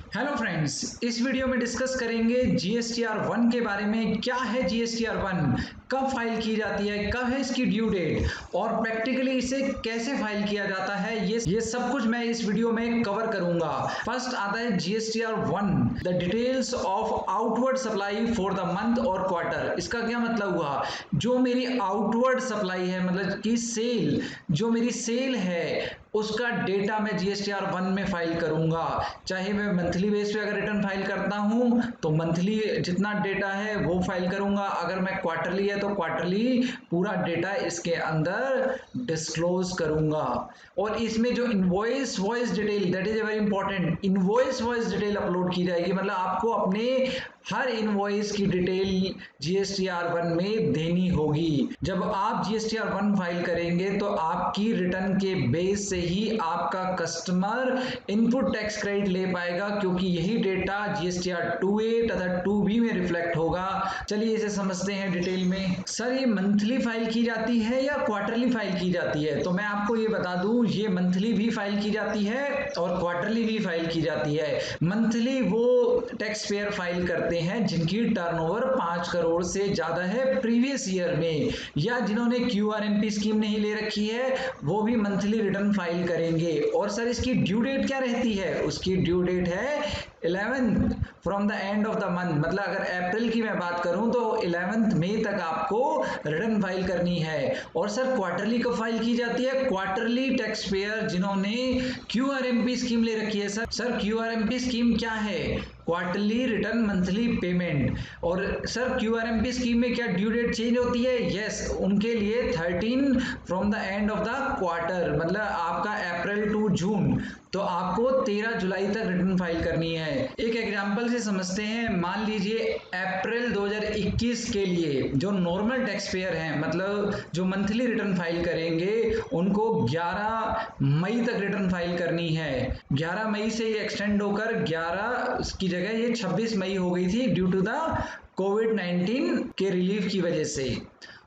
Hello friends, इस video में discuss करेंगे जीएसटीआर 1 के बारे में। क्या है जीएसटीआर 1, कब फाइल की जाती है, कब है इसकी ड्यू डेट और प्रैक्टिकली इसे कैसे फाइल किया जाता है, ये सब कुछ मैं इस वीडियो में कवर करूंगा। फर्स्ट आता है GSTR 1, the details of outward supply for the month और क्वार्टर। इसका क्या मतलब हुआ, जो मेरी आउटवर्ड सप्लाई है मतलब कि सेल, जो मेरी सेल है उसका डेटा मैं जीएसटीआर 1 में फाइल करूंगा। चाहे मैं मंथली बेस पे अगर रिटर्न फाइल करता हूं तो मंथली जितना डेटा है वो फाइल करूंगा, अगर मैं क्वार्टरली है तो क्वार्टरली पूरा डेटा इसके अंदर डिस्क्लोज करूंगा। और इसमें जो invoice voice detail, that is very important, invoice voice detail upload की जाएगी। मतलब आपको अपने हर इनवॉइस की डिटेल जीएसटीआर 1 में देनी होगी। जब आप जीएसटीआर 1 फाइल करेंगे तो आपकी रिटर्न के बेस से ही आपका कस्टमर इनपुट टैक्स क्रेडिट ले पाएगा, क्योंकि यही डेटा जीएसटीआर 2A तथा 2B में रिफ्लेक्ट होगा। चलिए इसे समझते हैं डिटेल में। सर ये मंथली फाइल की जाती है या क्वार्टरली फाइल की जाती है? तो मैं आपको ये बता दूं, ये मंथली भी फाइल की जाती है और क्वार्टरली भी फाइल की जाती है। मंथली वो टैक्स पेयर फाइल करते हैं जिनकी टर्नओवर 5 करोड़ से ज्यादा है प्रीवियस ईयर में, या जिन्होंने क्यूआरएमपी स्कीम नहीं ले रखी है वो भी मंथली रिटर्न फाइल करेंगे। और सर इसकी ड्यू डेट क्या रहती है? उसकी ड्यू डेट है 11th from the end of the month. मतलब अगर अप्रैल की मैं बात करूं तो 11th मई तक आपको रिटर्न फाइल करनी है। और सर क्वार्टरली कब फाइल की जाती है? क्वार्टरली टैक्स पेयर जिन्होंने क्यूआरएमपी स्कीम ले रखी है। सर क्यूआरएमपी स्कीम क्या है? Quarterly return monthly payment. और सर क्यूआरएमपी स्कीम में क्या ड्यू डेट चेंज होती है? यस, उनके लिए 13 from the end of the quarter, मतलब आपका अप्रैल टू जून, तो आपको 13 जुलाई तक रिटर्न फाइल करनी है। एक एग्जांपल से समझते हैं। मान लीजिए अप्रैल 2021 के लिए जो नॉर्मल टैक्स पेयर हैं, मतलब जो मंथली रिटर्न फाइल करेंगे, उनको 11 मई तक रिटर्न फाइल करनी है। 11 मई से ये एक्सटेंड होकर 11 की जगह ये 26 मई हो गई थी ड्यू टू द कोविड-19 के रिलीफ की वजह से।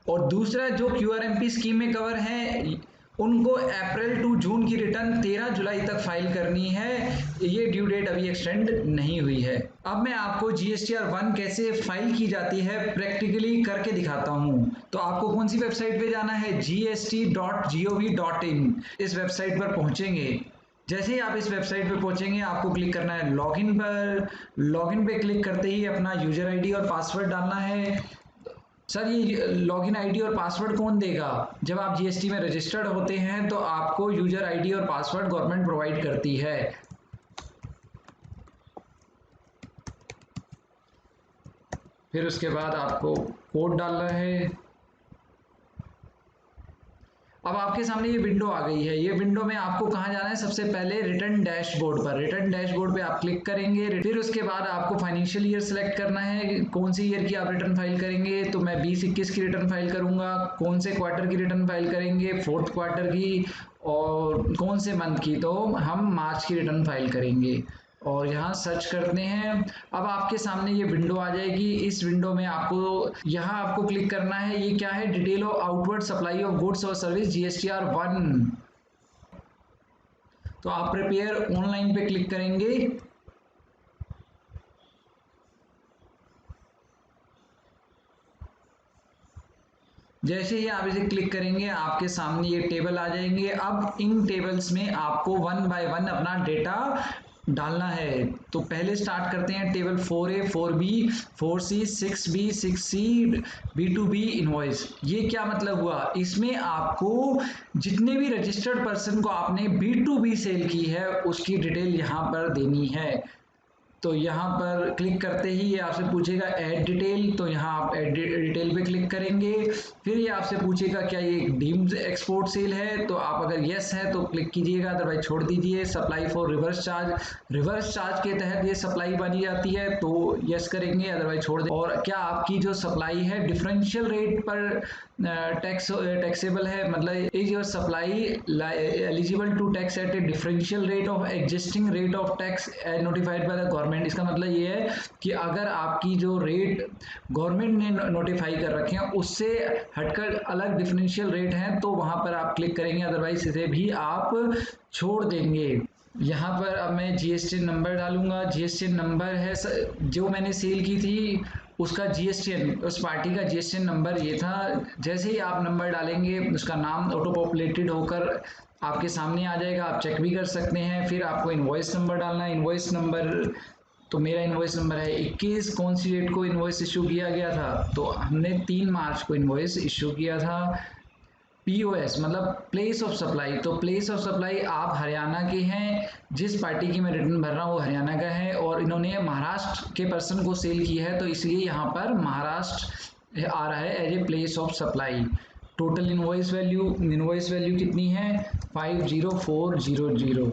और दूसरा जो क्यूआरएमपी स्कीम में कवर है, उनको अप्रैल टू जून की रिटर्न 13 जुलाई तक फाइल करनी है। ये ड्यू डेट अभी एक्सटेंड नहीं हुई है। अब मैं आपको जीएसटीआर 1 कैसे फाइल की जाती है प्रैक्टिकली करके दिखाता हूं। तो आपको कौन सी वेबसाइट पे जाना है? gst.gov.in। इस वेबसाइट पर पहुंचेंगे। जैसे ही आप इस वेबसाइट पे पहुंचेंगे आपको क्लिक करना है लॉगिन पर। लॉगिन पे क्लिक करते ही अपना यूजर आईडी और पासवर्ड डालना है। सर ये लॉगिन आईडी और पासवर्ड कौन देगा? जब आप जीएसटी में रजिस्टर्ड होते हैं तो आपको यूजर आईडी और पासवर्ड गवर्नमेंट प्रोवाइड करती है। फिर उसके बाद आपको कोड डालना है। अब आपके सामने ये विंडो आ गई है। ये विंडो में आपको कहाँ जाना है? सबसे पहले रिटर्न डैशबोर्ड पर। रिटर्न डैशबोर्ड पे आप क्लिक करेंगे। फिर उसके बाद आपको फाइनेंशियल ईयर सेलेक्ट करना है, कौन सी ईयर की आप रिटर्न फाइल करेंगे। तो मैं 2021 की रिटर्न फाइल करूंगा। कौन से क्वार्टर की रिटर्न फाइल करेंगे? 4th क्वार्टर की। और कौन से मंथ की? तो हम मार्च की रिटर्न फाइल करेंगे। और यहाँ सर्च करते हैं। अब आपके सामने ये विंडो आ जाएगी। इस विंडो में आपको यहाँ आपको क्लिक करना है। ये क्या है? Detail of outward supply of goods और सर्विस जीएसटीआर 1। तो आप प्रिपेयर ऑनलाइन पे क्लिक करेंगे। जैसे ही आप इसे क्लिक करेंगे आपके सामने ये टेबल आ जाएंगे। अब इन टेबल्स में आपको 1 बाय 1 अपना डेटा डालना है। तो पहले स्टार्ट करते हैं table 4A, 4B, 4C, 6B, 6C, B2B invoice. ये क्या मतलब हुआ? इसमें आपको जितने भी रजिस्टर्ड पर्सन को आपने B2B सेल की है उसकी डिटेल यहाँ पर देनी है। तो यहाँ पर क्लिक करते ही ये आपसे पूछेगा ऐड डिटेल। तो यहाँ आप ऐड डिटेल पे क्लिक करेंगे। फिर ये आपसे पूछेगा क्या ये डीम्ड एक्सपोर्ट सेल है। तो आप अगर यस है तो क्लिक कीजिएगा, अदरवाइज छोड़ दीजिए। Supply for reverse charge, reverse charge के तहत ये सप्लाई बनी जाती है तो यस करेंगे, अदरवाइज छोड़ दें। और क्या आपकी जो सप्लाई है डिफरेंशियल रेट पर टैक्सेबल है, मतलब is your supply eligible to tax at a differential rate of existing rate of tax notified by the government. इसका मतलब ये है कि अगर आपकी जो रेट गवर्नमेंट ने नोटिफाई कर रखे हैं उससे हटकर अलग डिफरेंशियल रेट हैं तो वहां पर आप क्लिक करेंगे, अदरवाइज इसे भी आप छोड़ देंगे। यहाँ पर अब मैं जीएसटी नंबर डालूंगा। जीएसटी नंबर है जो मैंने सेल की थी उसका जीएसटी, उस पार्टी का जीएसटी नंबर ये था। जैसे ही आप नंबर डालेंगे उसका नाम ऑटो पॉपुलेटेड होकर आपके सामने आ जाएगा, आप चेक भी कर सकते हैं। फिर आपको इनवॉइस नंबर डालना है। इनवॉइस नंबर, तो मेरा इनवॉइस नंबर है 21। कौन सी डेट को इनवॉइस इशू किया गया था? तो हमने 3 मार्च को इनवॉइस इशू किया था। पीओएस मतलब प्लेस ऑफ सप्लाई, तो प्लेस ऑफ सप्लाई आप हरियाणा के हैं, जिस पार्टी की मैं रिटर्न भर रहा हूँ वो हरियाणा का है, और इन्होंने महाराष्ट्र के पर्सन को सेल की है, तो इसलिए यहाँ पर महाराष्ट्र आ रहा है as a place of supply. Total invoice value कितनी है? 50400,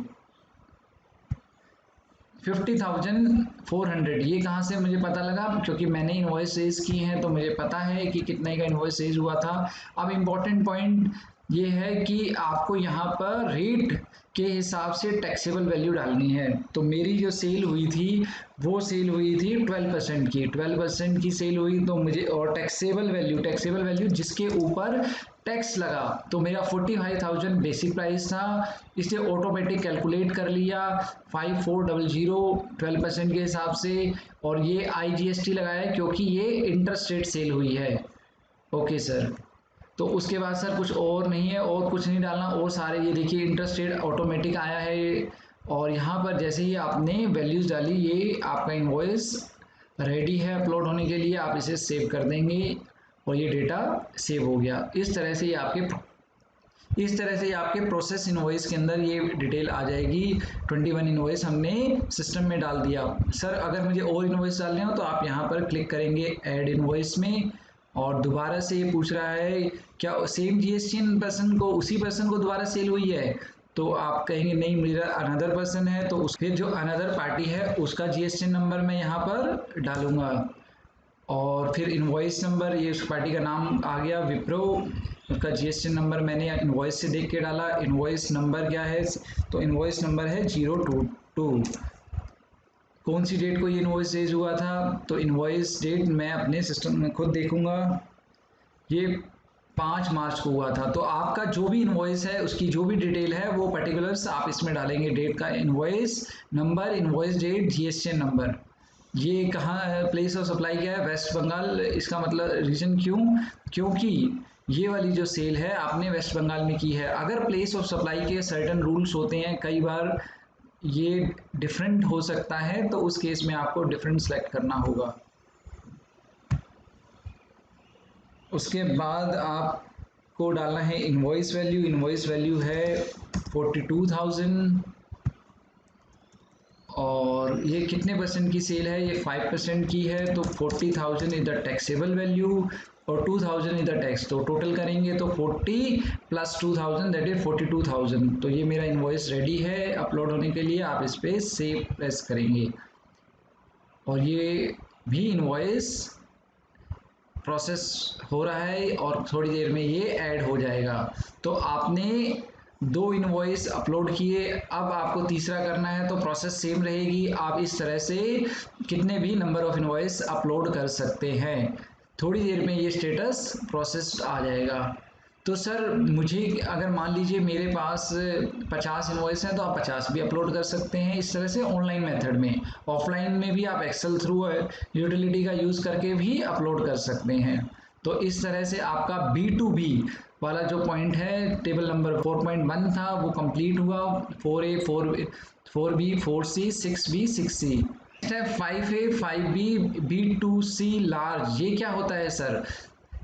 50,400। ये कहाँ से मुझे पता लगा? क्योंकि मैंने इनवॉइस सेल्स की हैं तो मुझे पता है कि कितने का इनवॉइस सेल्स हुआ था। अब इम्पॉर्टेंट पॉइंट ये है कि आपको यहाँ पर रेट के हिसाब से टैक्सेबल वैल्यू डालनी है। तो मेरी जो सेल हुई थी वो सेल हुई थी 12% की, 12% की सेल हुई तो मुझे, और टैक्सेबल वैल्यू जिसके ऊपर टैक्स लगा, तो मेरा 45,000 बेसिक प्राइस था, इसे ऑटोमेटिक कैलकुलेट कर लिया 5400 12% के हिसाब से। और ये आईजीएसटी लगाया क्योंकि ये इंटरस्टेट सेल हुई है। ओके सर, तो उसके बाद सर कुछ और नहीं है, और कुछ नहीं डालना, और सारे ये देखिए इंटरस्टेट ऑटोमेटिक आया है। और यहाँ पर जैसे ही आपने वैल्यूज डाली, ये आपका इनवॉइस रेडी है अपलोड होने के लिए, आप इसे सेव कर देंगे और ये डेटा सेव हो गया। इस तरह से आपके प्रोसेस इनवॉइस के अंदर ये डिटेल आ जाएगी। 21 इनवॉइस हमने सिस्टम में डाल दिया। सर अगर मुझे और इनवॉइस डालने हो तो आप यहाँ पर क्लिक करेंगे ऐड इनवॉइस में, और दोबारा से ये पूछ रहा है क्या सेम जीएसटी पर्सन को, उसी पर्सन को दोबारा सेल हुई है? तो आप कहेंगे नहीं, मेरा अनदर पर्सन है, तो उसके जो अनदर पार्टी है उसका जीएसटी नंबर मैं यहाँ पर डालूंगा। और फिर इनवॉइस नंबर, ये उस पार्टी का नाम आ गया विप्रो, उसका जीएसटी नंबर मैंने इनवॉइस से देख के डाला। इनवॉइस नंबर क्या है? तो इनवॉइस नंबर है 022। कौन सी डेट को ये इनवॉइस रेज हुआ था? तो इनवॉइस डेट मैं अपने सिस्टम में खुद देखूंगा, ये 5 मार्च को हुआ था। तो आपका जो भी इनवॉइस है उसकी जो भी डिटेल है वो पर्टिकुलर्स आप इसमें डालेंगे, डेट का, invoice number, invoice date, GST number. ये कहाँ है? प्लेस ऑफ सप्लाई क्या है? West Bengal. इसका मतलब रीजन क्यों? क्योंकि ये वाली जो सेल है आपने वेस्ट बंगाल में की है। अगर प्लेस ऑफ सप्लाई के सर्टेन रूल्स होते हैं, कई बार ये डिफरेंट हो सकता है, तो उस केस में आपको डिफरेंट सेलेक्ट करना होगा। उसके बाद आपको डालना है इनवॉइस वैल्यू। इनवॉइस वैल्यू है 42,000, और ये कितने परसेंट की सेल है? ये 5% की है, तो 40,000 इज द टैक्सेबल वैल्यू और 2,000 इज द टैक्स, तो टोटल करेंगे तो 40 प्लस 2,000 दैट इज 42,000। तो ये मेरा इनवॉइस रेडी है अपलोड होने के लिए, आप इस पर सेव प्रेस करेंगे और ये भी इनवॉइस प्रोसेस हो रहा है और थोड़ी देर में ये ऐड हो जाएगा। तो आपने 2 इनवॉइस अपलोड किए, अब आपको तीसरा करना है, तो प्रोसेस सेम रहेगी। आप इस तरह से कितने भी नंबर ऑफ इनवॉइस अपलोड कर सकते हैं। थोड़ी देर में ये स्टेटस प्रोसेस आ जाएगा। तो सर मुझे अगर मान लीजिए मेरे पास 50 इनवॉइस हैं तो आप 50 भी अपलोड कर सकते हैं इस तरह से ऑनलाइन मेथड में। ऑफलाइन में भी आप एक्सेल थ्रू यूटिलिटी का यूज़ करके भी अपलोड कर सकते हैं। तो इस तरह से आपका B2B वाला जो पॉइंट है, टेबल नंबर 4.1 था, वो कंप्लीट हुआ। 4A 4B 4C 6B 6C। Step 5A 5B B2C large. ये क्या होता है सर?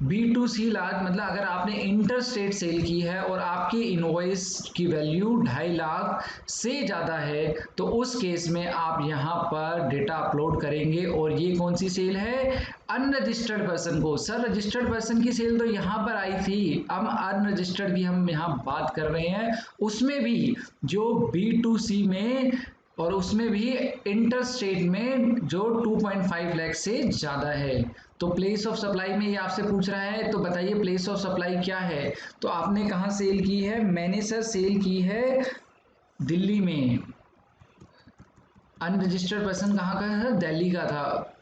B2C लार्ज मतलब अगर आपने इंटर स्टेट सेल की है और आपकी इनवॉइस की वैल्यू 2.5 लाख से ज़्यादा है, तो उस केस में आप यहाँ पर डेटा अपलोड करेंगे। और ये कौन सी सेल है? अनरजिस्टर्ड पर्सन को। सर रजिस्टर्ड पर्सन की सेल तो यहाँ पर आई थी, अब अनरजिस्टर्ड की हम यहाँ बात कर रहे हैं। उसमें भी जो B2C में, और उसमें भी इंटर स्टेट में जो 2.5 लाख से ज़्यादा है। तो प्लेस ऑफ सप्लाई में ये आपसे पूछ रहा है, तो बताइए प्लेस ऑफ सप्लाई क्या है? तो आपने कहाँ सेल की है? मैंने सर सेल की है दिल्ली में। अनरजिस्टर्ड पर्सन कहाँ का है? दिल्ली का था।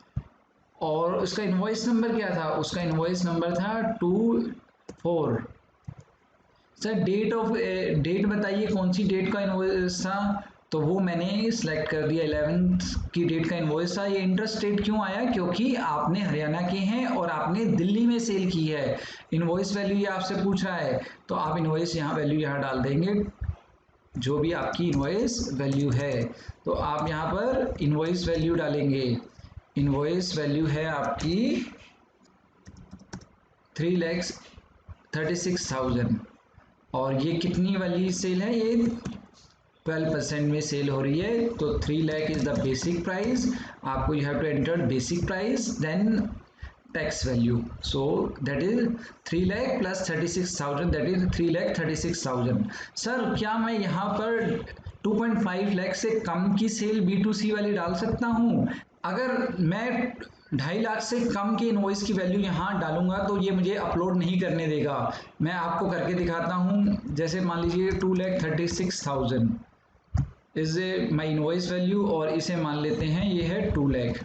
और उसका इनवॉइस नंबर क्या था? उसका इनवॉइस नंबर था 24। सर डेट बताइए कौन सी डेट का इनवॉइस था? तो वो मैंने सिलेक्ट कर दिया। 11th की डेट का इनवॉइस था। ये इंटरेस्ट रेट क्यों आया? क्योंकि आपने हरियाणा के हैं और आपने दिल्ली में सेल की है। इनवॉइस वैल्यू ये आपसे पूछ रहा है, तो आप इनवॉइस यहाँ वैल्यू यहाँ डाल देंगे, जो भी आपकी इनवॉइस वैल्यू है। तो आप यहाँ पर इनवॉइस वैल्यू डालेंगे। इनवॉइस वैल्यू है आपकी 3,36,000 और ये कितनी वाली सेल है? ये 12% में सेल हो रही है। तो 3 lakh is the basic price. आपको you have to enter basic price then tax value. So that is 3 lakh plus 36,000, that is 3,36,000। Sir क्या मैं यहाँ पर 2.5 लाख से कम की सेल B2C वाली डाल सकता हूँ? अगर मैं 2.5 लाख से कम की इनवॉइस की वैल्यू यहाँ डालूंगा तो ये मुझे अपलोड नहीं करने देगा। मैं आपको करके दिखाता हूँ। जैसे मान लीजिए 2,36,000 इज माई इनवॉइस वैल्यू और इसे मान लेते हैं ये है 2 लाख।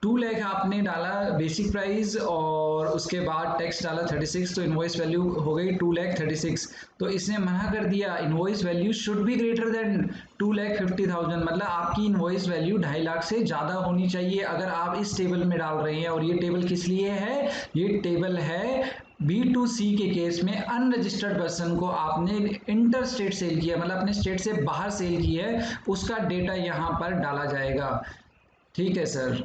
2 लाख आपने डाला बेसिक प्राइस और उसके बाद टैक्स डाला 36, तो इनवॉइस वैल्यू हो गई 2,36,000। तो इसने मना कर दिया, invoice value should be greater than 2,50,000, मतलब आपकी इनवॉइस वैल्यू 2.5 लाख से ज़्यादा होनी चाहिए अगर आप इस टेबल में डाल रहे हैं। और ये टेबल किस लिए है? ये टेबल है B2C के केस में अनरजिस्टर्ड पर्सन को आपने इंटर स्टेट सेल किया, मतलब अपने स्टेट से बाहर सेल की है, उसका डेटा यहाँ पर डाला जाएगा। ठीक है सर।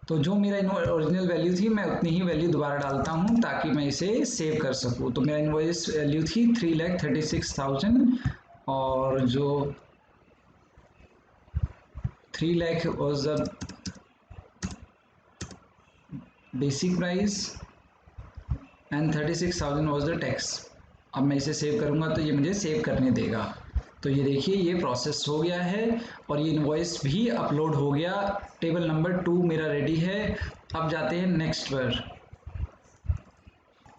तो जो मेरा ओरिजिनल वैल्यू थी मैं उतनी ही वैल्यू दोबारा डालता हूँ ताकि मैं इसे सेव कर सकूँ। तो मेरा इनवॉइस वैल्यू थी 3,36,000 और जो 3 lakh was the basic price and 36,000 was the tax. अब मैं इसे सेव करूँगा तो ये मुझे सेव करने देगा। तो ये देखिए ये प्रोसेस हो गया है और ये इनवॉइस भी अपलोड हो गया। टेबल नंबर 2 मेरा रेडी है। अब जाते हैं नेक्स्ट पर।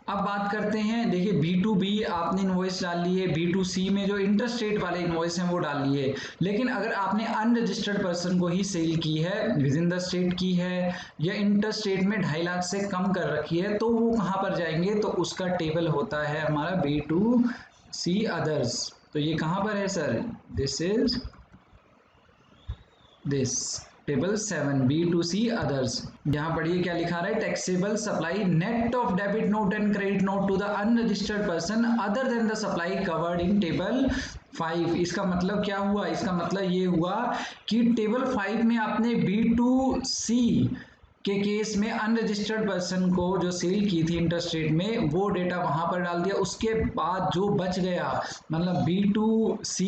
अब बात करते हैं, देखिए B2B आपने इनवॉइस डाल लिए, B2C में जो इंटरस्टेट वाले इनवॉइस हैं वो डाल लिए। लेकिन अगर आपने अनरजिस्टर्ड पर्सन को ही सेल की है, विद इन द स्टेट की है या इंटरस्टेट में 2.5 लाख से कम कर रखी है, तो वो कहाँ पर जाएंगे? तो उसका टेबल होता है हमारा B2C अदर्स। तो ये कहाँ पर है sir? This is this table 7 B2C others. यहाँ पढ़िए क्या लिखा रहा है? Taxable supply net of debit note and credit note to the unregistered person other than the supply covered in table 5। इसका मतलब क्या हुआ? इसका मतलब ये हुआ कि टेबल 5 में आपने B2C के केस में अनरजिस्टर्ड पर्सन को जो सेल की थी इंटरस्टेट में, वो डेटा वहां पर डाल दिया। उसके बाद जो बच गया, मतलब B2C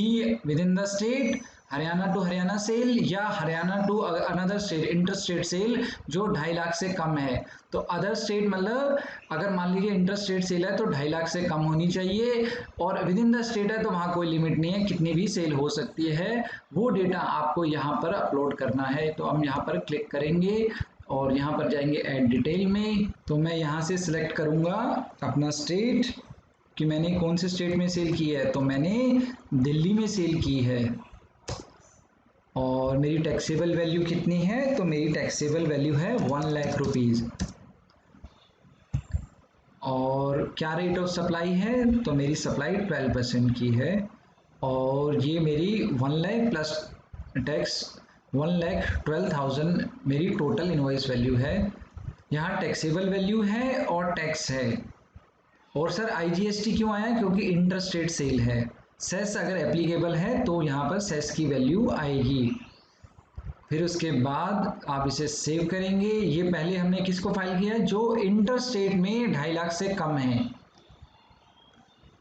within the state, Haryana to Haryana sale या Haryana to another state interstate sale जो 2.5 लाख से कम है। तो अदर स्टेट मतलब अगर मान लीजिए इंटरस्टेट सेल है तो 2.5 लाख से कम होनी चाहिए, और विद इन द स्टेट है तो वहाँ कोई लिमिट नहीं है, कितनी भी सेल हो सकती है। वो डेटा आपको यहाँ पर अपलोड करना है। तो हम यहाँ पर क्लिक करेंगे और यहाँ पर जाएंगे ऐड डिटेल में। तो मैं यहाँ से सिलेक्ट करूँगा अपना स्टेट कि मैंने कौन से स्टेट में सेल की है। तो मैंने दिल्ली में सेल की है और मेरी टैक्सेबल वैल्यू कितनी है? तो मेरी टैक्सेबल वैल्यू है 1 लाख रुपीज़। और क्या रेट ऑफ सप्लाई है? तो मेरी सप्लाई 12% की है और ये मेरी 1 लाख प्लस टैक्स 1,12,000 मेरी टोटल इनवॉइस वैल्यू है। यहाँ टैक्सेबल वैल्यू है और टैक्स है। और सर IGST क्यों आया? क्योंकि इंटर स्टेट सेल है। सेस अगर एप्लीकेबल है तो यहाँ पर सेस की वैल्यू आएगी। फिर उसके बाद आप इसे सेव करेंगे। ये पहले हमने किसको फाइल किया है? जो इंटर स्टेट में 2.5 लाख से कम है।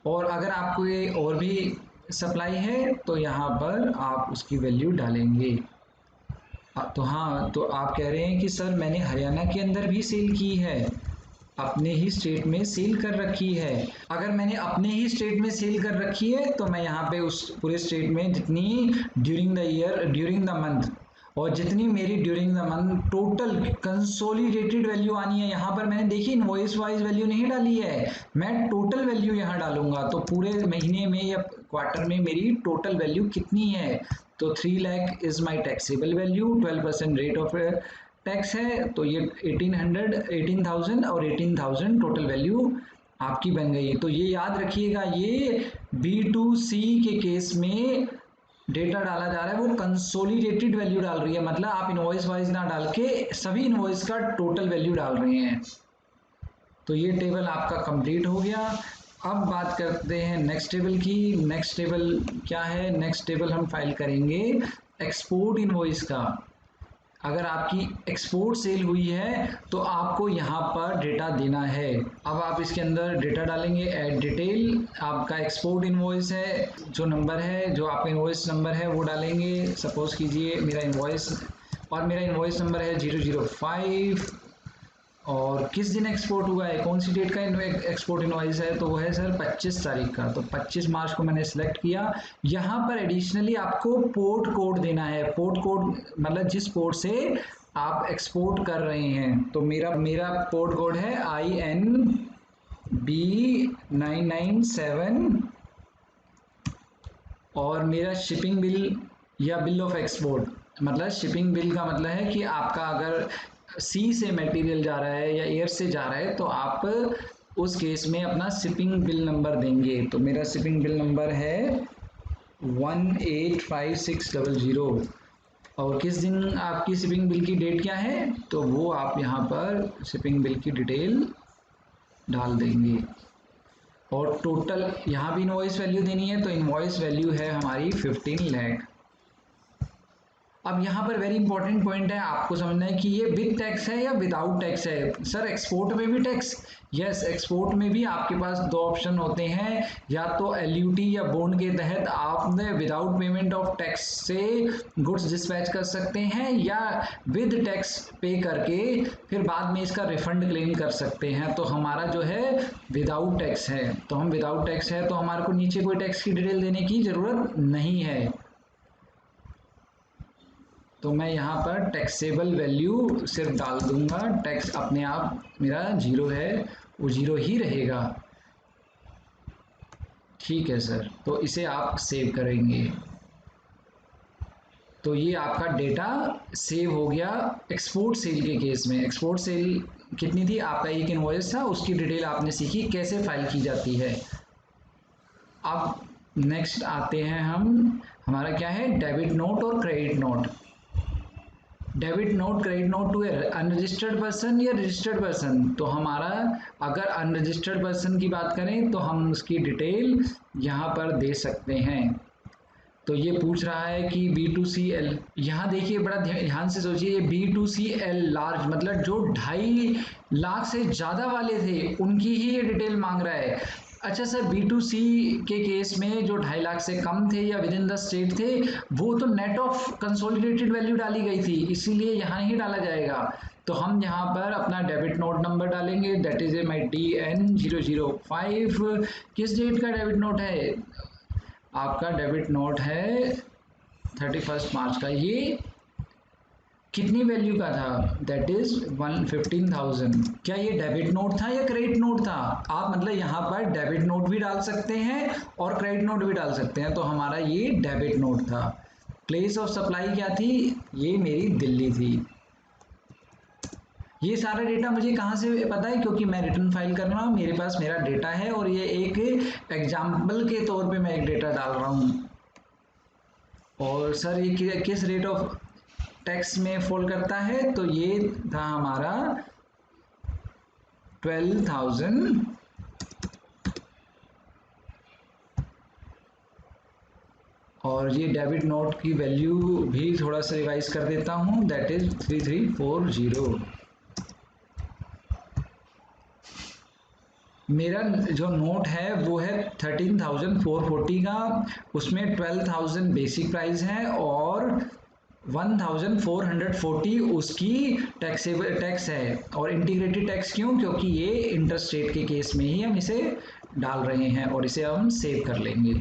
और अगर आपको ये और भी सप्लाई है तो यहाँ पर आप उसकी वैल्यू डालेंगे। तो हाँ, तो आप कह रहे हैं कि सर मैंने हरियाणा के अंदर भी सेल की है, अपने ही स्टेट में सेल कर रखी है। अगर मैंने अपने ही स्टेट में सेल कर रखी है तो मैं यहाँ पे उस पूरे स्टेट में जितनी during the year, during the month, और जितनी मेरी during the month total consolidated value आनी है। यहाँ पर मैंने देखी इनवॉइस वाइज वैल्यू नहीं डाली है, मैं टोटल वैल्यू यहाँ डालूंगा। तो पूरे महीने में या क्वार्टर में मेरी टोटल वैल्यू कितनी है? तो 3 lakh is my taxable value, 12% rate of tax है, तो ये 18,000 और 18,000 टोटल वैल्यू आपकी बन गई। तो ये याद रखिएगा, ये B2C के केस में डेटा डाला जा रहा है वो कंसोलिडेटेड वैल्यू डाल रही है, मतलब आप इनवॉइस वाइज ना डाल के सभी इनवॉइस का टोटल वैल्यू डाल रहे हैं। तो ये टेबल आपका कंप्लीट हो गया। अब बात करते हैं नेक्स्ट टेबल की। नेक्स्ट टेबल क्या है? नेक्स्ट टेबल हम फाइल करेंगे एक्सपोर्ट इनवॉइस का। अगर आपकी एक्सपोर्ट सेल हुई है तो आपको यहाँ पर डेटा देना है। अब आप इसके अंदर डेटा डालेंगे, ऐड डिटेल, आपका एक्सपोर्ट इनवॉइस है, जो नंबर है, जो आपका इनवॉइस नंबर है वो डालेंगे। सपोज कीजिए मेरा इनवॉइस नंबर है 005, और किस दिन एक्सपोर्ट हुआ है, कौन सी डेट का एक्सपोर्ट इनवॉइस है, तो वो है सर 25 तारीख का। तो 25 मार्च को मैंने सिलेक्ट किया। यहाँ पर एडिशनली आपको पोर्ट कोड देना है। पोर्ट कोड मतलब जिस पोर्ट से आप एक्सपोर्ट कर रहे हैं। तो मेरा पोर्ट कोड है INB997, और मेरा शिपिंग बिल या बिल ऑफ एक्सपोर्ट, मतलब शिपिंग बिल का मतलब है कि आपका अगर सी से मटेरियल जा रहा है या एयर से जा रहा है तो आप उस केस में अपना शिपिंग बिल नंबर देंगे। तो मेरा शिपिंग बिल नंबर है 185600। और किस दिन आपकी शिपिंग बिल की डेट क्या है, तो वो आप यहाँ पर शिपिंग बिल की डिटेल डाल देंगे। और टोटल यहाँ भी इनवॉइस वैल्यू देनी है, तो इनवॉइस वैल्यू है हमारी 15 लाख। अब यहाँ पर वेरी इंपॉर्टेंट पॉइंट है, आपको समझना है कि ये विद टैक्स है या विदाउट टैक्स है। सर एक्सपोर्ट में भी टैक्स? यस, एक्सपोर्ट में भी आपके पास दो ऑप्शन होते हैं, या तो LUT या बॉन्ड के तहत आपने विदाउट पेमेंट ऑफ टैक्स से गुड्स डिस्पैच कर सकते हैं, या विद टैक्स पे करके फिर बाद में इसका रिफंड क्लेम कर सकते हैं। तो हमारा जो है विदाउट टैक्स है, तो हम विदाउट टैक्स है तो हमारे को नीचे कोई टैक्स की डिटेल देने की जरूरत नहीं है। तो मैं यहाँ पर टैक्सेबल वैल्यू सिर्फ डाल दूंगा, टैक्स अपने आप मेरा 0 है, वो 0 ही रहेगा। ठीक है सर, तो इसे आप सेव करेंगे। तो ये आपका डेटा सेव हो गया एक्सपोर्ट सेल के केस में। एक्सपोर्ट सेल कितनी थी, आपका एक इनवॉइस था, उसकी डिटेल आपने सीखी कैसे फाइल की जाती है। अब नेक्स्ट आते हैं हम, हमारा क्या है, डेबिट नोट और credit note. Debit note, credit note to unregistered person या रजिस्टर्ड पर्सन। तो हमारा अगर अनरजिस्टर्ड पर्सन की बात करें तो हम उसकी डिटेल यहाँ पर दे सकते हैं। तो ये पूछ रहा है कि B2CL, यहाँ देखिए बड़ा ध्यान से सोचिए, B2CL लार्ज मतलब जो 2.5 लाख से ज़्यादा वाले थे उनकी ही ये डिटेल मांग रहा है। अच्छा सर, B2C के केस में जो 2.5 लाख से कम थे या विद इन द स्टेट थे, वो तो नेट ऑफ कंसोलिडेटेड वैल्यू डाली गई थी, इसीलिए यहाँ ही डाला जाएगा। तो हम यहाँ पर अपना डेबिट नोट नंबर डालेंगे, that is a my DN005। किस डेट का डेबिट नोट है, आपका डेबिट नोट है 31 मार्च का। ये कितनी वैल्यू का था, दैट इज 15,000। क्या ये डेबिट नोट था या क्रेडिट नोट था? आप मतलब यहाँ पर डेबिट नोट भी डाल सकते हैं और क्रेडिट नोट भी डाल सकते हैं। तो हमारा ये डेबिट नोट था। प्लेस ऑफ सप्लाई क्या थी, ये मेरी दिल्ली थी। ये सारा डेटा मुझे कहाँ से पता है, क्योंकि मैं रिटर्न फाइल कर रहा हूँ, मेरे पास मेरा डेटा है, और ये एक एग्जाम्पल के तौर पे मैं एक डेटा डाल रहा हूँ। और सर ये किस रेट ऑफ टैक्स में फॉल करता है, तो ये था हमारा 12,000। और ये डेबिट नोट की वैल्यू भी थोड़ा सा रिवाइज कर देता हूँ, दैट इज 3340। मेरा जो नोट है वो है 13,440 का, उसमें 12,000 बेसिक प्राइस है और 1,440 उसकी टैक्सेबल टैक्स है। और इंटीग्रेटेड टैक्स क्यों, क्योंकि ये इंटरस्टेट के केस में ही हम इसे डाल रहे हैं, और इसे हम सेव कर लेंगे।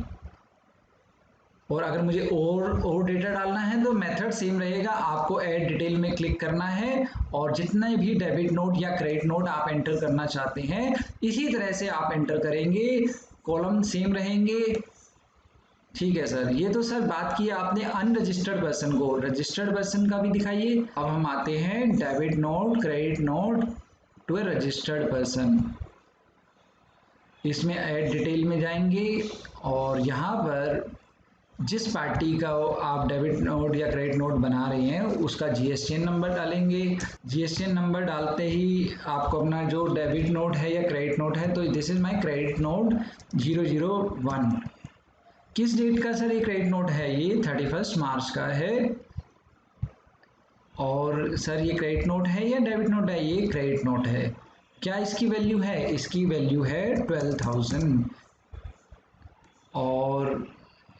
और अगर मुझे और डेटा डालना है तो मेथड सेम रहेगा, आपको ऐड डिटेल में क्लिक करना है, और जितने भी डेबिट नोट या क्रेडिट नोट आप एंटर करना चाहते हैं इसी तरह से आप एंटर करेंगे, कॉलम सेम रहेंगे। ठीक है सर, ये तो सर बात की आपने अनरजिस्टर्ड पर्सन को, रजिस्टर्ड पर्सन का भी दिखाइए। अब हम आते हैं debit note, credit note to a registered person. इसमें ऐड डिटेल में जाएंगे और यहाँ पर जिस पार्टी का आप डेबिट नोट या क्रेडिट नोट बना रहे हैं उसका जीएसटीएन नंबर डालेंगे। जीएसटीएन नंबर डालते ही आपको अपना जो डेबिट नोट है या क्रेडिट नोट है, तो this is my credit note 001। किस डेट का सर ये क्रेडिट नोट है? ये 31 मार्च का है। और सर ये क्रेडिट नोट है या डेबिट नोट है? ये क्रेडिट नोट है। क्या इसकी वैल्यू है? इसकी वैल्यू है 12,000। और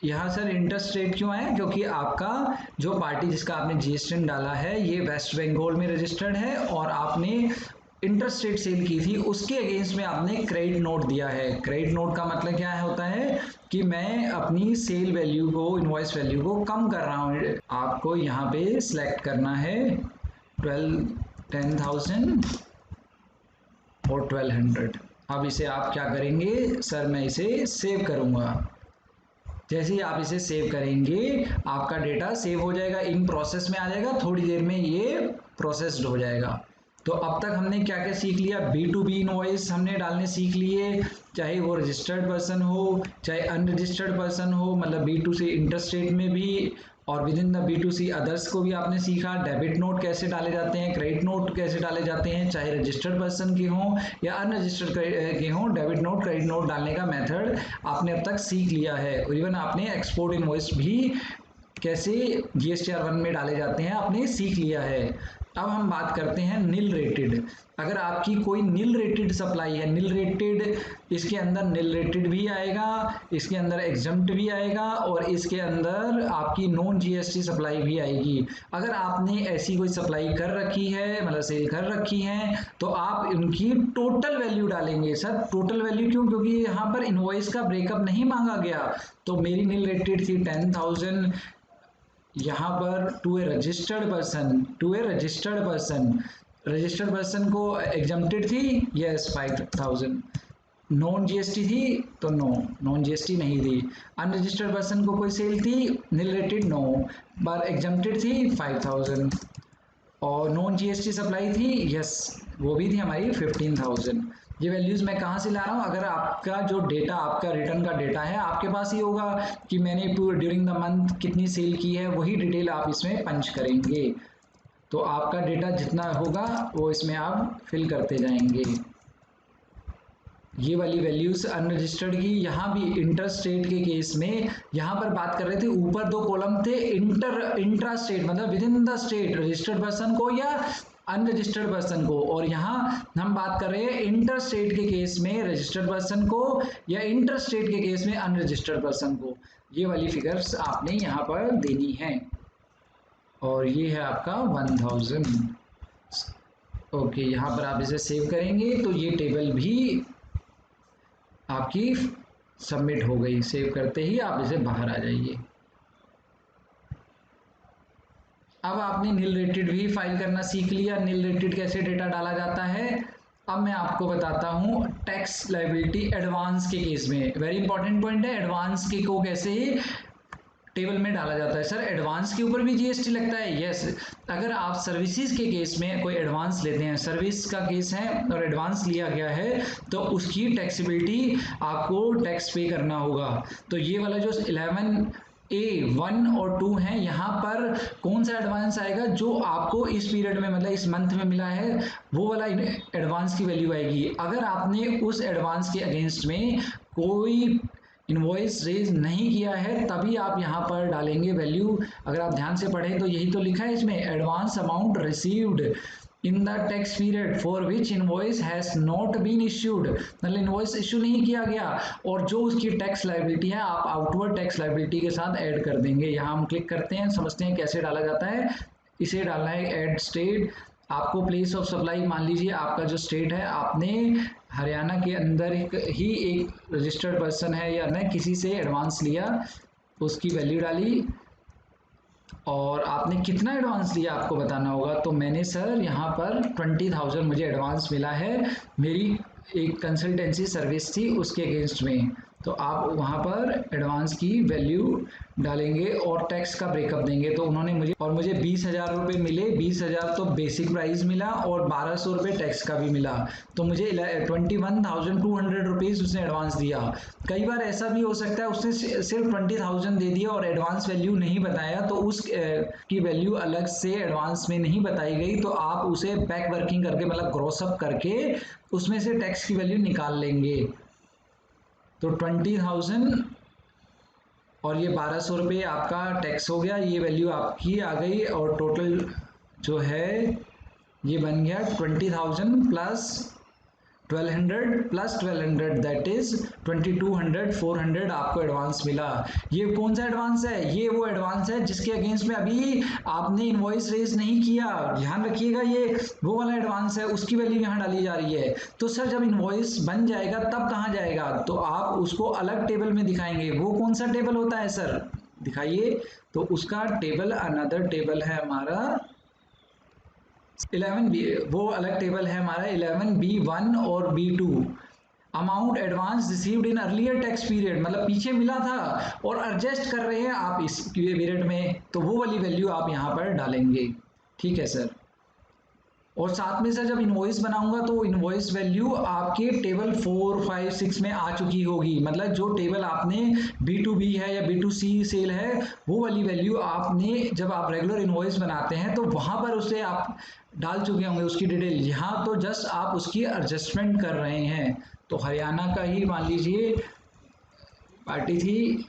यहाँ सर इंटरेस्ट रेट क्यों आया? क्योंकि आपका जो पार्टी जिसका आपने जीएसटीएन डाला है ये वेस्ट बंगाल में रजिस्टर्ड है और आपने इंटरेस्ट रेट सेल की थी, उसके अगेंस्ट में आपने क्रेडिट नोट दिया है। क्रेडिट नोट का मतलब क्या होता है कि मैं अपनी सेल वैल्यू को, इनवॉइस वैल्यू को कम कर रहा हूँ। आपको यहाँ पे सिलेक्ट करना है 10,000 और 1200। अब इसे आप क्या करेंगे सर? मैं इसे सेव करूँगा। जैसे ही आप इसे सेव करेंगे आपका डेटा सेव हो जाएगा, इन प्रोसेस में आ जाएगा, थोड़ी देर में ये प्रोसेस्ड हो जाएगा। तो अब तक हमने क्या क्या सीख लिया? B2B इनवॉइस हमने डालने सीख लिए, चाहे वो रजिस्टर्ड पर्सन हो चाहे अनरजिस्टर्ड पर्सन हो, मतलब B2C इंटरेस्ट रेट में भी और with in the B2C others को भी आपने सीखा। डेबिट नोट कैसे डाले जाते हैं, क्रेडिट नोट कैसे डाले जाते हैं, चाहे रजिस्टर्ड पर्सन के हों या अनरजिस्टर्ड के हों, डेबिट नोट क्रेडिट नोट डालने का मेथड आपने अब तक सीख लिया है। और इवन आपने एक्सपोर्ट इनवॉइस भी कैसे GSTR1 में डाले जाते हैं आपने सीख लिया है। अब हम बात करते हैं नील रेटेड। अगर आपकी कोई नील रेटेड सप्लाई है, नील रेटेड, इसके अंदर नील रेटेड भी आएगा, इसके अंदर एग्जम्प्ट भी आएगा और इसके अंदर आपकी नॉन जीएसटी सप्लाई भी आएगी। अगर आपने ऐसी कोई सप्लाई कर रखी है, मतलब सेल कर रखी है, तो आप इनकी टोटल वैल्यू डालेंगे। सर टोटल वैल्यू क्यों? क्योंकि यहाँ पर इनवॉइस का ब्रेकअप नहीं मांगा गया। तो मेरी नील रेटेड थी 10,000, यहाँ पर टू ए रजिस्टर्ड पर्सन को एग्जम्प्टेड थी, यस 5,000। नॉन जीएसटी थी तो नो, नॉन जीएसटी नहीं थी। अनरजिस्टर्ड पर्सन को कोई सेल थी, नील रेटेड नो, पर एग्जम्प्टेड थी 5,000। और नॉन जीएसटी सप्लाई थी, यस वो भी थी हमारी 15,000। ये वैल्यूज मैं कहाँ से ला रहा हूँ? अगर आपका जो डेटा, आपका रिटर्न का डेटा है आपके पास ही होगा कि मैंने ड्यूरिंग द मंथ कितनी सेल की है, वही डिटेल आप इसमें पंच करेंगे। तो आपका डेटा जितना होगा वो इसमें आप फिल करते जाएंगे। ये वाली वैल्यूज अनरजिस्टर्ड की। यहाँ भी इंटर स्टेट के केस में यहाँ पर बात कर रहे थे, ऊपर दो कॉलम थे इंट्रा स्टेट, मतलब with in the state registered person को या अनरजिस्टर्ड पर्सन को, और यहाँ हम बात कर रहे हैं इंटर स्टेट के केस में रजिस्टर्ड पर्सन को या इंटर स्टेट के केस में अनरजिस्टर्ड पर्सन को। ये वाली फिगर्स आपने यहाँ पर देनी है। और ये है आपका 1000। ओके, यहाँ पर आप इसे सेव करेंगे तो ये टेबल भी आपकी सबमिट हो गई। सेव करते ही आप इसे बाहर आ जाइए। अब आपने नील रेटेड भी फाइल करना सीख लिया, नील रेटेड कैसे डेटा डाला जाता है। अब मैं आपको बताता हूँ टैक्स लायबिलिटी एडवांस के केस में। वेरी इंपॉर्टेंट पॉइंट है, एडवांस के को कैसे टेबल में डाला जाता है। सर एडवांस के ऊपर भी जीएसटी लगता है? यस। अगर आप सर्विसेज के केस में कोई एडवांस लेते हैं, सर्विस का केस है और एडवांस लिया गया है, तो उसकी टैक्सेबिलिटी आपको टैक्स पे करना होगा। तो ये वाला जो 11A1 और 2 है, यहाँ पर कौन सा एडवांस आएगा जो आपको इस पीरियड में, मतलब इस मंथ में मिला है, वो वाला एडवांस की वैल्यू आएगी। अगर आपने उस एडवांस के अगेंस्ट में कोई इनवॉइस रेज नहीं किया है तभी आप यहाँ पर डालेंगे वैल्यू। अगर आप ध्यान से पढ़ें तो यही तो लिखा है इसमें, advance amount received in the tax period for which invoice has not been issued, मतलब इनवॉइस इश्यू नहीं किया गया और जो उसकी टैक्स लायबिलिटी है आप आउटवर्ड टैक्स लायबिलिटी के साथ ऐड कर देंगे। यहाँ हम क्लिक करते हैं, समझते हैं कैसे डाला जाता है। इसे डालना है ऐड स्टेट। आपको प्लेस ऑफ सप्लाई, मान लीजिए आपका जो स्टेट है, आपने हरियाणा के अंदर ही एक रजिस्टर्ड पर्सन है या न किसी से एडवांस लिया, उसकी वैल्यू डाली और आपने कितना एडवांस लिया आपको बताना होगा। तो मैंने सर यहाँ पर 20,000 मुझे एडवांस मिला है, मेरी एक कंसल्टेंसी सर्विस थी उसके अगेंस्ट में। तो आप वहाँ पर एडवांस की वैल्यू डालेंगे और टैक्स का ब्रेकअप देंगे। तो उन्होंने मुझे 20,000 रुपये मिले। 20,000 तो बेसिक प्राइस मिला और 1,200 रुपये टैक्स का भी मिला। तो मुझे 21,200 रुपीज़ उसने एडवांस दिया। कई बार ऐसा भी हो सकता है उसने सिर्फ 20,000 दे दिया और एडवांस वैल्यू नहीं बताया, तो उस की वैल्यू अलग से एडवांस में नहीं बताई गई, तो आप उसे बैक वर्किंग करके मतलब ग्रॉसअप करके उसमें से टैक्स की वैल्यू निकाल लेंगे। तो 20,000 और ये 1,200 रुपये आपका टैक्स हो गया, ये वैल्यू आपकी आ गई और टोटल जो है ये बन गया 20,000 प्लस 1,200 प्लस 1,200 दैट इज 2,200, 400 आपको एडवांस मिला। ये कौन सा एडवांस है? ये वो एडवांस है जिसके अगेंस्ट में अभी आपने इनवॉइस रेज नहीं किया। ध्यान रखिएगा, ये वो वाला एडवांस है, उसकी वैल्यू यहाँ डाली जा रही है। तो सर जब इनवॉइस बन जाएगा तब कहाँ जाएगा? तो आप उसको अलग टेबल में दिखाएंगे। वो कौन सा टेबल होता है सर? दिखाइए। तो उसका टेबल अनदर टेबल है हमारा 11B, वो अलग टेबल है हमारा 11B1 और B2। Amount advance received in earlier tax period, मतलब पीछे मिला था और एडजस्ट कर रहे हैं आप इस पीरियड में, तो वो वाली वैल्यू आप यहाँ पर डालेंगे। ठीक है सर। और साथ में सर जब इनवॉइस बनाऊंगा तो इनवॉइस वैल्यू आपके टेबल 4, 5, 6 में आ चुकी होगी। मतलब जो टेबल आपने B2B है या B2C सेल है, वो वाली वैल्यू आपने जब आप रेगुलर इनवॉइस बनाते हैं तो वहां पर उसे आप डाल चुके होंगे उसकी डिटेल। यहाँ तो जस्ट आप उसकी एडजस्टमेंट कर रहे हैं। तो हरियाणा का ही मान लीजिए पार्टी थी,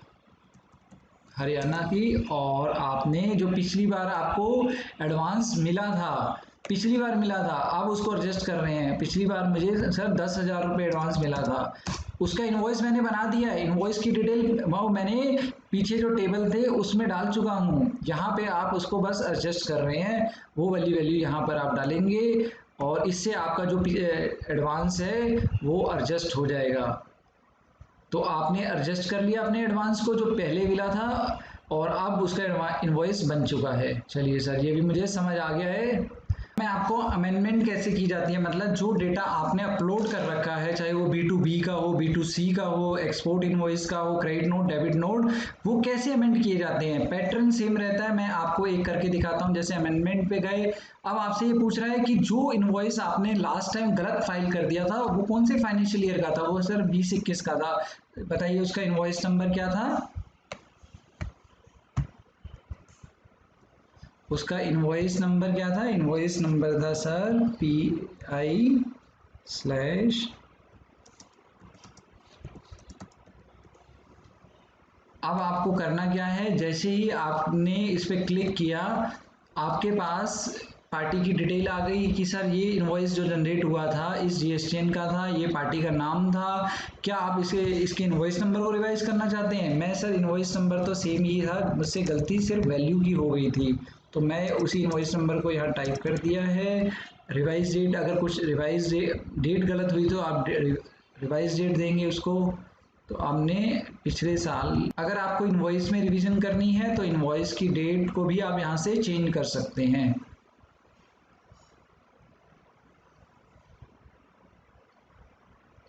हरियाणा की, और आपने जो पिछली बार आपको एडवांस मिला था, पिछली बार मिला था, आप उसको एडजस्ट कर रहे हैं। पिछली बार मुझे सर 10,000 रुपये एडवांस मिला था, उसका इनवॉइस मैंने बना दिया है। इनवॉइस की डिटेल वो मैंने पीछे जो टेबल थे उसमें डाल चुका हूँ। यहाँ पे आप उसको बस एडजस्ट कर रहे हैं, वो वाली वैल्यू यहाँ पर आप डालेंगे और इससे आपका जो एडवांस है वो एडजस्ट हो जाएगा। तो आपने एडजस्ट कर लिया अपने एडवांस को जो पहले मिला था और अब उसका इनवॉइस बन चुका है। चलिए सर, ये भी मुझे समझ आ गया है। मैं आपको अमेंडमेंट कैसे की जाती है, मतलब जो डेटा आपने अपलोड कर रखा है, चाहे वो B2B का हो, B2C का हो, एक्सपोर्ट इनवॉइस का हो, क्रेडिट नोट, डेबिट नोट, वो कैसे अमेंड किए जाते हैं। पैटर्न सेम रहता है, मैं आपको एक करके दिखाता हूँ। जैसे अमेंडमेंट पे गए, अब आपसे ये पूछ रहा है कि जो इनवॉइस आपने लास्ट टाइम गलत फाइल कर दिया था वो कौन से फाइनेंशियल ईयर का था? वो सर 2021 का था। बताइए उसका इनवॉइस नंबर क्या था? उसका इनवॉइस नंबर क्या था? इनवॉइस नंबर था सर PI/। अब आपको करना क्या है, जैसे ही आपने इस पर क्लिक किया आपके पास पार्टी की डिटेल आ गई कि सर ये इनवॉइस जो जनरेट हुआ था इस GSTN का था, ये पार्टी का नाम था। क्या आप इसके इनवॉइस नंबर को रिवाइज करना चाहते हैं? मैं सर इनवॉइस नंबर तो सेम ही था, मुझसे गलती सिर्फ वैल्यू की हो गई थी, तो मैं उसी इनवॉइस नंबर को यहाँ टाइप कर दिया है। रिवाइज डेट, अगर कुछ रिवाइज डेट गलत हुई तो आप रिवाइज डेट देंगे उसको। तो आपने पिछले साल, अगर आपको इनवॉइस में रिवीजन करनी है तो इनवॉइस की डेट को भी आप यहाँ से चेंज कर सकते हैं।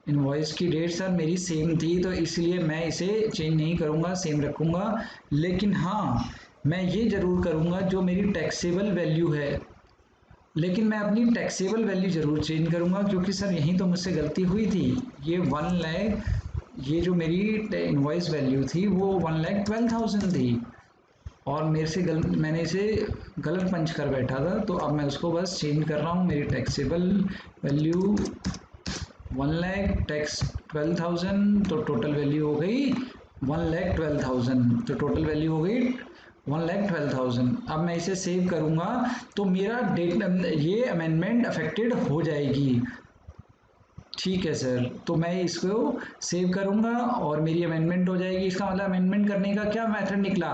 इनवॉइस की डेट सर मेरी सेम थी तो इसलिए मैं इसे चेंज नहीं करूँगा, सेम रखूँगा। लेकिन हाँ, मैं ये ज़रूर करूँगा जो मेरी टैक्सेबल वैल्यू है, लेकिन मैं अपनी टैक्सेबल वैल्यू ज़रूर चेंज करूँगा, क्योंकि सर यहीं तो मुझसे गलती हुई थी। ये 1 लाख, ये जो मेरी इनवॉइस वैल्यू थी वो 1,12,000 थी और मेरे से मैंने इसे गलत पंच कर बैठा था। तो अब मैं उसको बस चेंज कर रहा हूँ। मेरी टैक्सेबल वैल्यू 1 लाख टैक्स 12,000, तो टोटल वैल्यू हो गई 1,12,000, तो टोटल वैल्यू हो गई 1,12,000। अब मैं इसे सेव करूँगा तो मेरा डेट ये अमेंडमेंट अफेक्टेड हो जाएगी। ठीक है सर, तो मैं इसको सेव करूंगा और मेरी अमेंडमेंट हो जाएगी। इसका मतलब अमेंडमेंट करने का क्या मेथड निकला,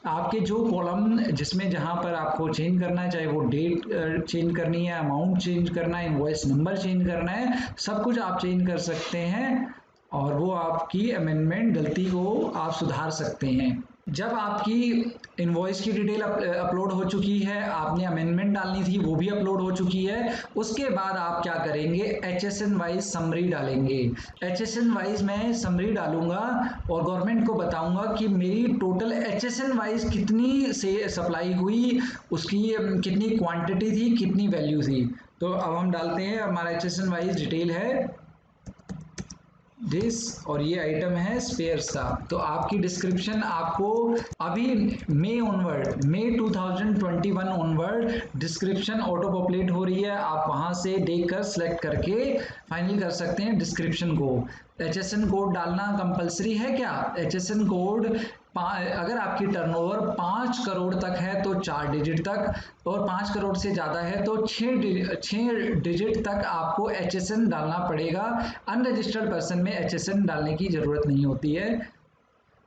आपके जो कॉलम जिसमें जहां पर आपको चेंज करना है, चाहे वो डेट चेंज करनी है, अमाउंट चेंज करना है, इनवॉइस नंबर चेंज करना है, सब कुछ आप चेंज कर सकते हैं और वो आपकी अमेंडमेंट गलती को आप सुधार सकते हैं। जब आपकी इनवॉइस की डिटेल अपलोड हो चुकी है, आपने अमेंडमेंट डालनी थी वो भी अपलोड हो चुकी है, उसके बाद आप क्या करेंगे, HSN वाइज समरी डालेंगे। HSN वाइज मैं समरी डालूंगा और गवर्नमेंट को बताऊंगा कि मेरी टोटल HSN वाइज कितनी से सप्लाई हुई, उसकी कितनी क्वांटिटी थी, कितनी वैल्यू थी। तो अब हम डालते हैं, हमारा HSN वाइज डिटेल है दिस, और ये आइटम है स्पेयर्स का। तो आपकी डिस्क्रिप्शन आपको अभी मई 2021 ऑनवर्ड डिस्क्रिप्शन ऑटो पॉपुलेट हो रही है, आप वहां से देखकर सेलेक्ट करके फाइनल कर सकते हैं डिस्क्रिप्शन को। HSN कोड डालना कंपलसरी है क्या? HSN कोड अगर आपकी टर्नओवर 5 करोड़ तक है तो 4 डिजिट तक, और 5 करोड़ से ज़्यादा है तो 6 डिजिट तक आपको HSN डालना पड़ेगा। अनरजिस्टर्ड पर्सन में HSN डालने की ज़रूरत नहीं होती है,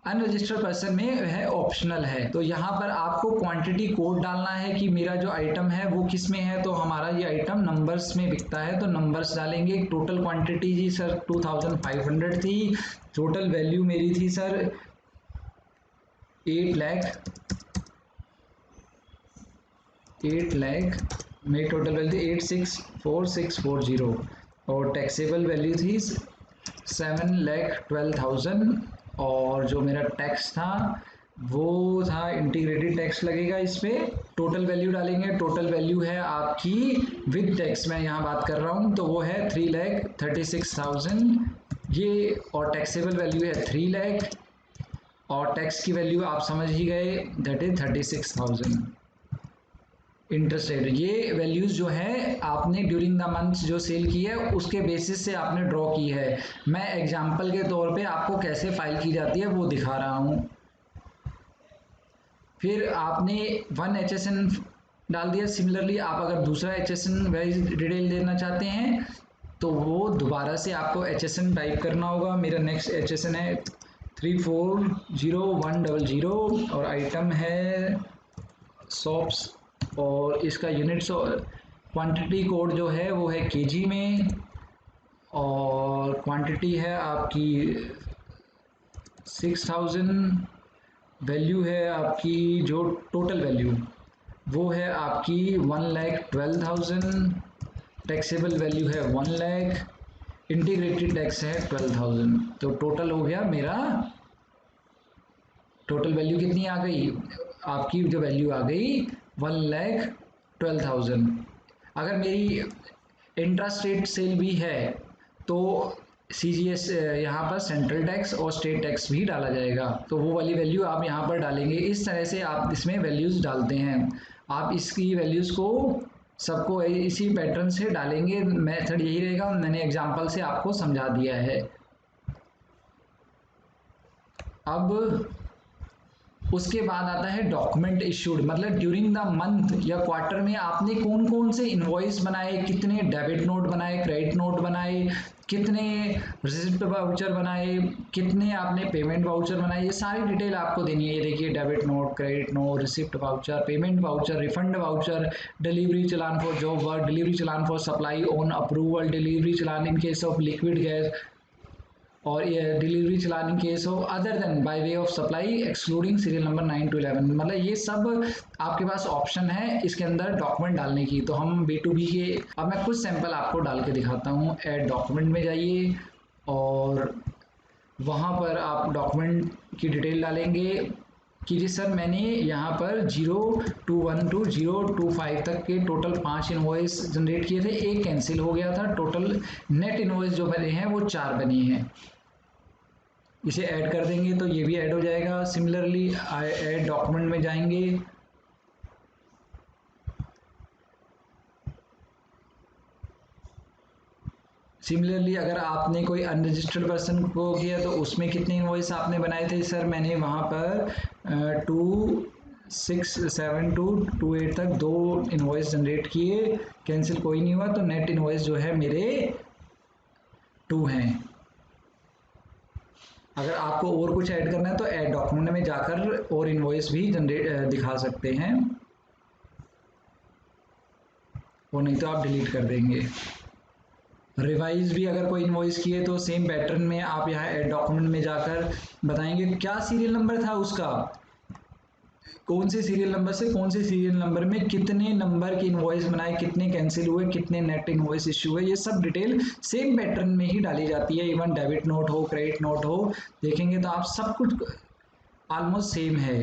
अनरजिस्टर्ड पर्सन में है ऑप्शनल है। तो यहाँ पर आपको क्वांटिटी कोड डालना है कि मेरा जो आइटम है वो किस में है, तो हमारा ये आइटम नंबर्स में बिकता है तो नंबर्स डालेंगे। टोटल क्वांटिटी जी सर 2500 थी, टोटल वैल्यू मेरी थी सर 8 लाख मेरी टोटल वैल्यू थी 864640, और टैक्सेबल वैल्यू थी 7,12,000, और जो मेरा टैक्स था वो था इंटीग्रेटेड टैक्स लगेगा इस पे। टोटल वैल्यू डालेंगे, टोटल वैल्यू है आपकी विद टैक्स मैं यहाँ बात कर रहा हूँ, तो वो है 3,36,000 ये, और टैक्सेबल वैल्यू है 3 लाख, और टैक्स की वैल्यू आप समझ ही गए, दैट इज 36,000। इंटरेस्ट रेट, ये वैल्यूज जो है आपने ड्यूरिंग द मंथ जो सेल की है उसके बेसिस से आपने ड्रॉ की है। मैं एग्जांपल के तौर पे आपको कैसे फाइल की जाती है वो दिखा रहा हूँ। फिर आपने 1 HSN डाल दिया। सिमिलरली आप अगर दूसरा HSN वाइज डिटेल देना चाहते हैं तो वो दोबारा से आपको HSN टाइप करना होगा। मेरा नेक्स्ट HSN है 340100, और आइटम है सॉप्स, और इसका यूनिट्स और क्वांटिटी कोड जो है वो है केजी में, और क्वांटिटी है आपकी 6000, वैल्यू है आपकी जो टोटल वैल्यू वो है आपकी 1,12,000, टैक्सेबल वैल्यू है 1 लाख, इंटीग्रेटेड टैक्स है 12,000। तो टोटल हो गया मेरा, टोटल वैल्यू कितनी आ गई आपकी, जो वैल्यू आ गई 1,12,000। अगर मेरी इंट्रास्टेट सेल भी है तो CGS यहाँ पर सेंट्रल टैक्स और स्टेट टैक्स भी डाला जाएगा, तो वो वाली वैल्यू आप यहाँ पर डालेंगे। इस तरह से आप इसमें वैल्यूज़ डालते हैं। आप इसकी वैल्यूज़ को सबको इसी पैटर्न से डालेंगे, मेथड यही रहेगा, मैंने एग्जांपल से आपको समझा दिया है। अब उसके बाद आता है डॉक्यूमेंट इश्यूड, मतलब ड्यूरिंग द मंथ या क्वार्टर में आपने कौन कौन से इनवॉइस बनाए, कितने डेबिट नोट बनाए, क्रेडिट नोट बनाए, कितने रिसिप्ट वाउचर बनाए, कितने आपने पेमेंट वाउचर बनाए, ये सारी डिटेल आपको देनी है। ये देखिए, debit note, credit note, receipt voucher, payment voucher, refund voucher, delivery challan for job work, delivery challan for supply on approval, delivery challan in case of liquid gas, और ये delivery challan in case of other than by way of supply excluding serial number 9 to 11। मतलब ये सब आपके पास option है इसके अंदर document डालने की। तो हम B2B के, अब मैं कुछ सैंपल आपको डाल के दिखाता हूँ। ऐड डॉक्यूमेंट में जाइए और वहाँ पर आप डॉक्यूमेंट की डिटेल डालेंगे कि जी सर मैंने यहाँ पर 021 to 025 तक के टोटल 5 इनवॉइस जनरेट किए थे, एक कैंसिल हो गया था, टोटल नेट इनवॉइस जो बने हैं वो 4 बनी हैं। इसे ऐड कर देंगे तो ये भी ऐड हो जाएगा। सिमिलरली ऐड डॉक्यूमेंट में जाएंगे, सिमिलरली अगर आपने कोई अनरजिस्टर्ड पर्सन को किया तो उसमें कितने इनवॉइस आपने बनाए थे? सर मैंने वहाँ पर 2672 28 तक 2 इनवॉइस जनरेट किए, कैंसिल कोई नहीं हुआ, तो नेट इनवॉइस जो है मेरे 2 हैं। अगर आपको और कुछ ऐड करना है तो ऐड डॉक्यूमेंट में जाकर और इनवॉइस भी जनरेट दिखा सकते हैं, वो नहीं तो आप डिलीट कर देंगे। रिवाइज भी अगर कोई इनवॉइस किए तो सेम पैटर्न में आप यहाँ ऐड डॉक्यूमेंट में जाकर बताएंगे क्या सीरियल नंबर था उसका, कौन से सीरियल नंबर से कौन से सीरियल नंबर में कितने नंबर की इनवॉइस बनाए, कितने कैंसिल हुए, कितने नेट इनवॉइस इश्यू हुए, ये सब डिटेल सेम पैटर्न में ही डाली जाती है। इवन डेबिट नोट हो, क्रेडिट नोट हो, देखेंगे तो आप सब कुछ ऑलमोस्ट सेम है।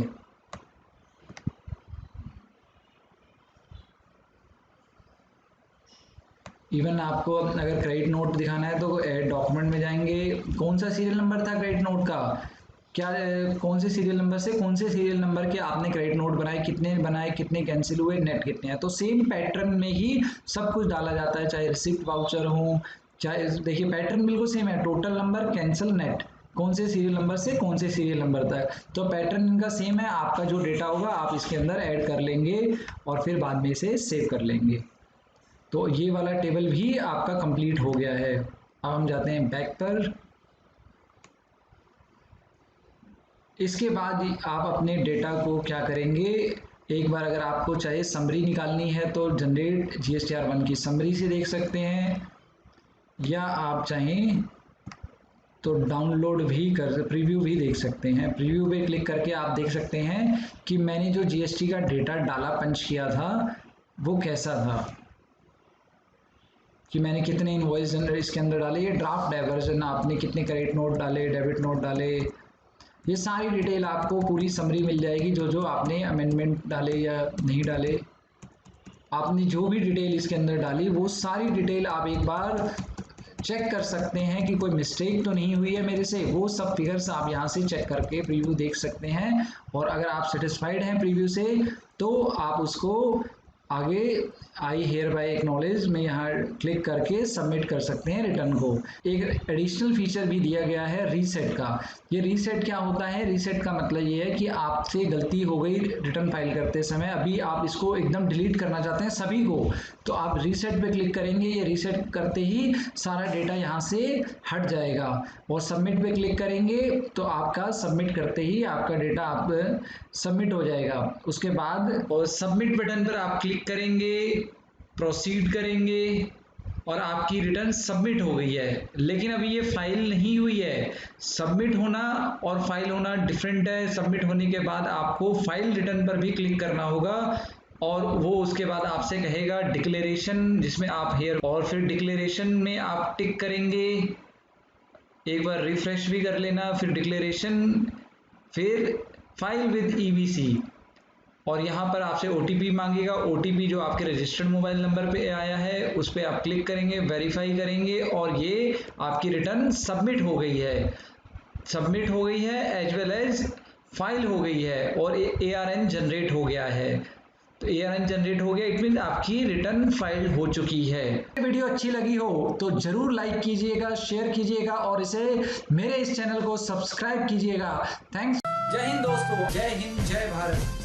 इवन आपको अगर क्रेडिट नोट दिखाना है तो ऐड डॉक्यूमेंट में जाएंगे, कौन सा सीरियल नंबर था क्रेडिट नोट का, क्या कौन से सीरियल नंबर से कौन से सीरियल नंबर के आपने क्रेडिट नोट बनाए, कितने कैंसिल हुए, नेट कितने हैं। तो सेम पैटर्न में ही सब कुछ डाला जाता है, चाहे रिसिप्ट वाउचर हो, चाहे देखिए पैटर्न बिल्कुल सेम है, टोटल नंबर, कैंसिल, नेट, कौन से सीरियल नंबर से कौन से सीरियल नंबर तक। तो पैटर्न इनका सेम है। आपका जो डेटा होगा आप इसके अंदर ऐड कर लेंगे और फिर बाद में इसे सेव कर लेंगे। तो ये वाला टेबल भी आपका कंप्लीट हो गया है। अब हम जाते हैं बैक पर। इसके बाद आप अपने डेटा को क्या करेंगे, एक बार अगर आपको चाहे समरी निकालनी है तो जनरेट GSTR1 की समरी से देख सकते हैं, या आप चाहें तो डाउनलोड भी कर प्रीव्यू भी देख सकते हैं। प्रीव्यू पे क्लिक करके आप देख सकते हैं कि मैंने जो GST का डेटा डाला, पंच किया था, वो कैसा था, कि मैंने कितने इनवॉइस इसके अंदर डाले, ये ड्राफ्ट डाइवर्जन, आपने कितने क्रेडिट नोट डाले, डेबिट नोट डाले, ये सारी डिटेल आपको पूरी समरी मिल जाएगी। जो जो आपने अमेंडमेंट डाले या नहीं डाले, आपने जो भी डिटेल इसके अंदर डाली, वो सारी डिटेल आप एक बार चेक कर सकते हैं कि कोई मिस्टेक तो नहीं हुई है मेरे से। वो सब फिगर्स आप यहाँ से चेक करके प्रीव्यू देख सकते हैं, और अगर आप सेटिस्फाइड हैं प्रीव्यू से तो आप उसको आगे आई हेयर बाय एक्नॉलेज में यहाँ क्लिक करके सबमिट कर सकते हैं रिटर्न को। एक एडिशनल फीचर भी दिया गया है रीसेट का। ये रीसेट क्या होता है, रीसेट का मतलब ये है कि आपसे गलती हो गई रिटर्न फाइल करते समय, अभी आप इसको एकदम डिलीट करना चाहते हैं सभी को, तो आप रीसेट पे क्लिक करेंगे। ये रीसेट करते ही सारा डेटा यहाँ से हट जाएगा, और सबमिट पे क्लिक करेंगे तो आपका सबमिट करते ही आपका डेटा आप सबमिट हो जाएगा। उसके बाद और सबमिट बटन पर आप क्लिक करेंगे, प्रोसीड करेंगे, और आपकी रिटर्न सबमिट हो गई है। लेकिन अभी ये फाइल नहीं हुई है। सबमिट होना और फाइल होना डिफरेंट है। सबमिट होने के बाद आपको फाइल रिटर्न पर भी क्लिक करना होगा, और वो उसके बाद आपसे कहेगा डिक्लेरेशन, जिसमें आप हेयर, और फिर डिक्लेरेशन में आप टिक करेंगे। एक बार रिफ्रेश भी कर लेना, फिर डिक्लेरेशन, फिर फाइल विद EBC, और यहाँ पर आपसे OTP मांगेगा। OTP जो आपके रजिस्टर्ड मोबाइल नंबर पे आया है उस पर आप क्लिक करेंगे, वेरीफाई करेंगे, और ये आपकी रिटर्न सबमिट हो गई है। सबमिट हो गई है एज वेल एज फाइल हो गई है, और ARN जनरेट हो गया है। तो ARN जनरेट हो गया, इट मीन आपकी रिटर्न फाइल हो चुकी है। वीडियो अच्छी लगी हो तो जरूर लाइक कीजिएगा, शेयर कीजिएगा, और इसे मेरे इस चैनल को सब्सक्राइब कीजिएगा। थैंक्स। जय हिंद दोस्तों, जय हिंद, जय भारत।